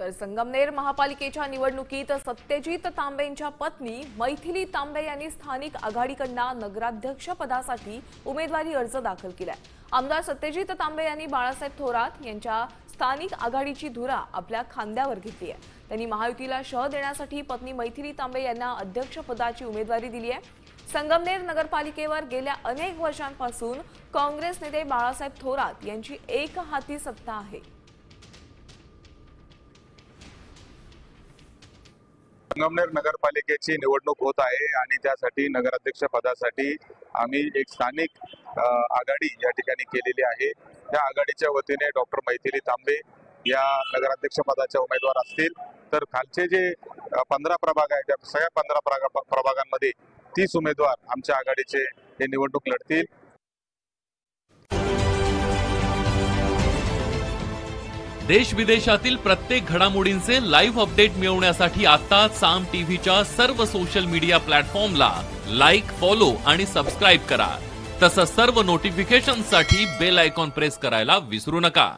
तर संगमनेर महापालिकेच्या निवडणुकीत सत्यजित तांबेंच्या पत्नी मैथिली तांबे यांनी स्थानिक आघाडीकडून नगराध्यक्ष पदासाठी उमेदवारी अर्ज दाखल केलाय। आमदार सत्यजित तांबे यांनी बाळासाहेब थोरात यांच्या स्थानिक आघाडीची धुरा आपल्या खांद्यावर घेतली आहे। त्यांनी महायुतीला शह देण्यासाठी पत्नी मैथिली तांबे यांना अध्यक्षपदाची उमेदवारी दिली आहे। संगमनेर नगरपालिकेवर गेल्या अनेक वर्षांपासून काँग्रेस नेते बाळासाहेब थोरात यांची एकहाती सत्ता आहे। संगमनेर नगरपालिकेची निवडणूक होत आहे आणि त्यासाठी नगराध्यक्ष पदासाठी आम्ही एक स्थानिक आघाडी या ठिकाणी केलेली आहे। त्या आघाडीच्या वतीने डॉक्टर मैथिली तांबे या नगराध्यक्ष पदाच्या उमेदवार असतील, तर खालचे जे 15 प्रभाग आहेत त्या सगळ्या 15 प्रभागांमध्ये 30 उमेदवार आमच्या आघाडीचे हे निवडणूक लढतील। देश विदेशातील प्रत्येक घडामोडींचे लाईव्ह अपडेट मिळवण्यासाठी आता साम टीव्हीच्या सर्व सोशल मीडिया प्लॅटफॉर्मला लाईक, फॉलो आणि सबस्क्राईब करा। तसंच सर्व नोटिफिकेशनसाठी बेल आयकॉन प्रेस करायला विसरू नका।